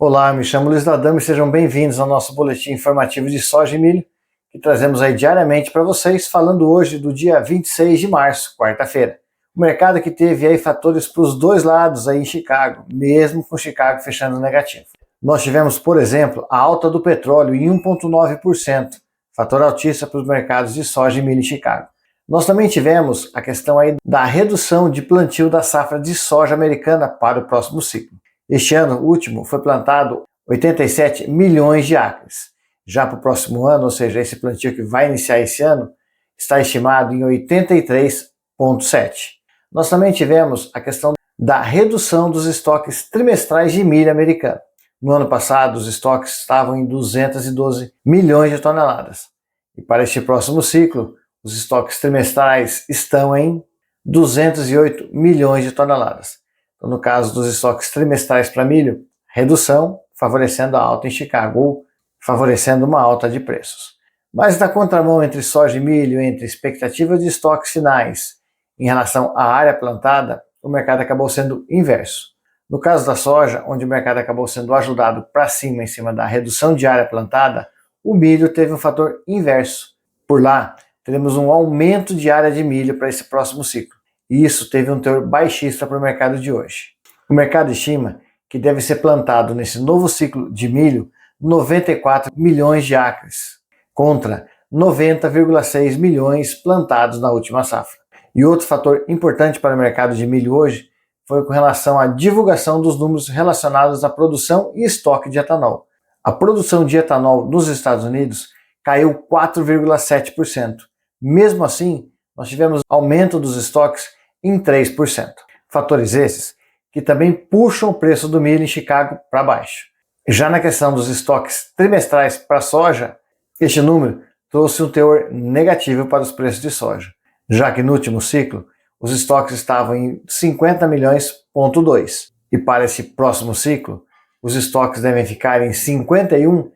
Olá, me chamo Luiz Ladame e sejam bem-vindos ao nosso boletim informativo de soja e milho, que trazemos aí diariamente para vocês, falando hoje do dia 26 de março, quarta-feira. O mercado que teve aí fatores para os dois lados aí em Chicago, mesmo com Chicago fechando negativo. Nós tivemos, por exemplo, a alta do petróleo em 1,9%, fator altíssimo para os mercados de soja e milho em Chicago. Nós também tivemos a questão aí da redução de plantio da safra de soja americana para o próximo ciclo. Este ano último foi plantado 87 milhões de acres. Já para o próximo ano, ou seja, esse plantio que vai iniciar esse ano, está estimado em 83,7. Nós também tivemos a questão da redução dos estoques trimestrais de milho americano. No ano passado, os estoques estavam em 212 milhões de toneladas. E para este próximo ciclo, os estoques trimestrais estão em 208 milhões de toneladas. Então, no caso dos estoques trimestrais para milho, redução, favorecendo a alta em Chicago, ou favorecendo uma alta de preços. Mas na contramão entre soja e milho, entre expectativas de estoques finais em relação à área plantada, o mercado acabou sendo inverso. No caso da soja, onde o mercado acabou sendo ajudado para cima em cima da redução de área plantada, o milho teve um fator inverso. Por lá, teremos um aumento de área de milho para esse próximo ciclo. E isso teve um teor baixista para o mercado de hoje. O mercado estima que deve ser plantado nesse novo ciclo de milho 94 milhões de acres, contra 90,6 milhões plantados na última safra. E outro fator importante para o mercado de milho hoje foi com relação à divulgação dos números relacionados à produção e estoque de etanol. A produção de etanol nos Estados Unidos caiu 4,7%. Mesmo assim, nós tivemos aumento dos estoques em 3%. Fatores esses que também puxam o preço do milho em Chicago para baixo. Já na questão dos estoques trimestrais para soja, este número trouxe um teor negativo para os preços de soja, já que no último ciclo os estoques estavam em 50 milhões,2 e para esse próximo ciclo os estoques devem ficar em 51,6.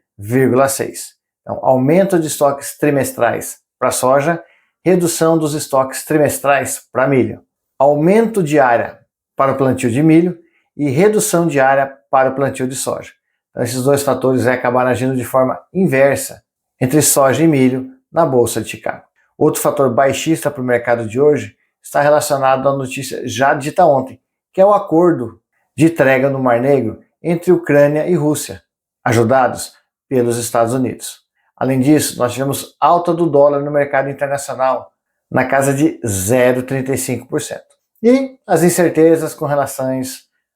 Então, aumento de estoques trimestrais para soja, redução dos estoques trimestrais para milho, aumento de área para o plantio de milho e redução de área para o plantio de soja. Então, esses dois fatores acabaram agindo de forma inversa entre soja e milho na Bolsa de Chicago. Outro fator baixista para o mercado de hoje está relacionado à notícia já dita ontem, que é o acordo de trégua no Mar Negro entre Ucrânia e Rússia, ajudados pelos Estados Unidos. Além disso, nós tivemos alta do dólar no mercado internacional, na casa de 0,35%. E as incertezas com relação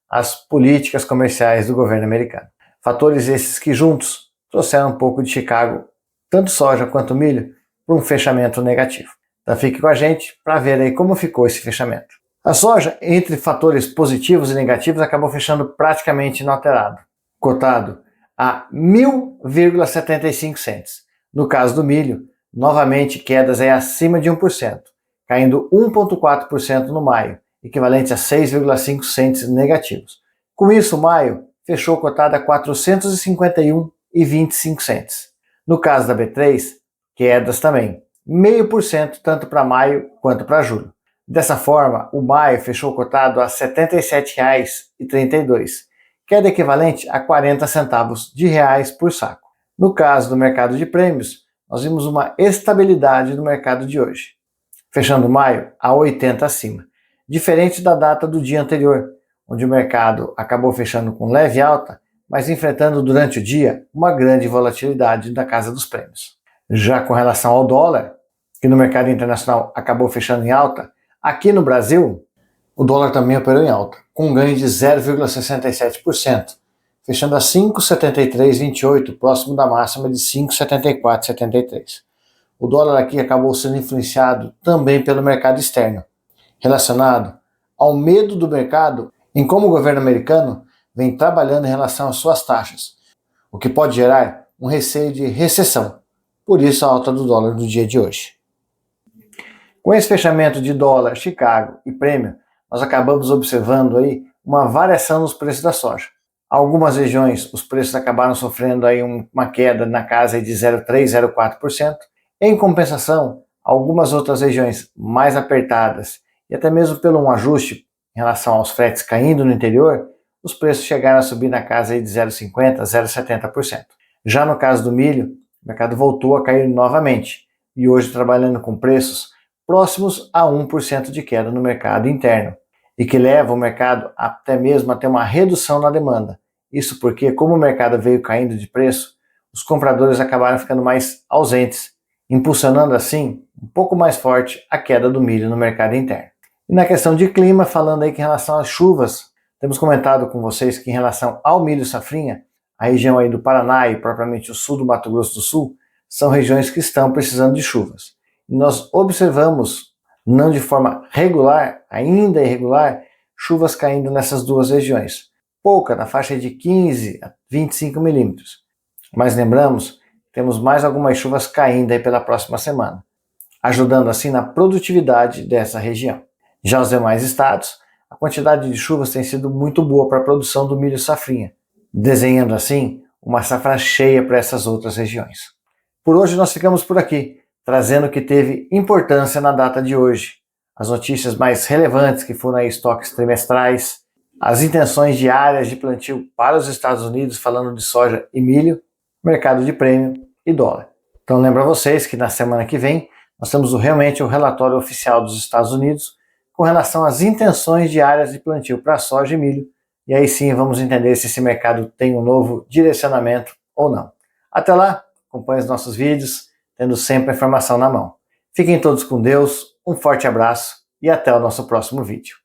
às políticas comerciais do governo americano. Fatores esses que juntos trouxeram um pouco de Chicago, tanto soja quanto milho, para um fechamento negativo. Então fique com a gente para ver aí como ficou esse fechamento. A soja, entre fatores positivos e negativos, acabou fechando praticamente inalterado, cotado a 1.000,75 cents. No caso do milho, novamente quedas aí acima de 1%, caindo 1,4% no maio, equivalente a 6,5 cents negativos. Com isso, maio fechou cotado a 451,25 cents. No caso da B3, quedas também, 0,5% tanto para maio quanto para julho. Dessa forma, o maio fechou cotado a R$ 77,32, queda equivalente a 40 centavos de reais por saco. No caso do mercado de prêmios, nós vimos uma estabilidade no mercado de hoje, fechando maio a 80 acima, diferente da data do dia anterior, onde o mercado acabou fechando com leve alta, mas enfrentando durante o dia uma grande volatilidade da casa dos prêmios. Já com relação ao dólar, que no mercado internacional acabou fechando em alta, aqui no Brasil, o dólar também operou em alta, com um ganho de 0,67%, fechando a 5,7328, próximo da máxima de 5,7473. O dólar aqui acabou sendo influenciado também pelo mercado externo, relacionado ao medo do mercado em como o governo americano vem trabalhando em relação às suas taxas, o que pode gerar um receio de recessão, por isso a alta do dólar no dia de hoje. Com esse fechamento de dólar, Chicago e prêmio, nós acabamos observando aí uma variação nos preços da soja. Algumas regiões, os preços acabaram sofrendo aí uma queda na casa de 0,3%, 0,4%. Em compensação, algumas outras regiões mais apertadas e até mesmo pelo um ajuste em relação aos fretes caindo no interior, os preços chegaram a subir na casa aí de 0,50% a 0,70%. Já no caso do milho, o mercado voltou a cair novamente e hoje trabalhando com preços próximos a 1% de queda no mercado interno, e que leva o mercado até mesmo a ter uma redução na demanda. Isso porque, como o mercado veio caindo de preço, os compradores acabaram ficando mais ausentes, impulsionando assim um pouco mais forte a queda do milho no mercado interno. E na questão de clima, falando aí que em relação às chuvas, temos comentado com vocês que em relação ao milho safrinha, a região aí do Paraná e propriamente o sul do Mato Grosso do Sul são regiões que estão precisando de chuvas. E nós observamos, não de forma regular, ainda irregular, chuvas caindo nessas duas regiões. Pouca, na faixa de 15 a 25 milímetros. Mas lembramos, temos mais algumas chuvas caindo aí pela próxima semana, ajudando assim na produtividade dessa região. Já os demais estados, a quantidade de chuvas tem sido muito boa para a produção do milho safrinha, desenhando assim uma safra cheia para essas outras regiões. Por hoje nós ficamos por aqui, trazendo o que teve importância na data de hoje, as notícias mais relevantes que foram aí estoques trimestrais, as intenções diárias de plantio para os Estados Unidos, falando de soja e milho, mercado de prêmio e dólar. Então lembro a vocês que na semana que vem nós temos realmente o relatório oficial dos Estados Unidos com relação às intenções diárias de plantio para soja e milho, e aí sim vamos entender se esse mercado tem um novo direcionamento ou não. Até lá, acompanhe os nossos vídeos, tendo sempre a informação na mão. Fiquem todos com Deus, um forte abraço e até o nosso próximo vídeo.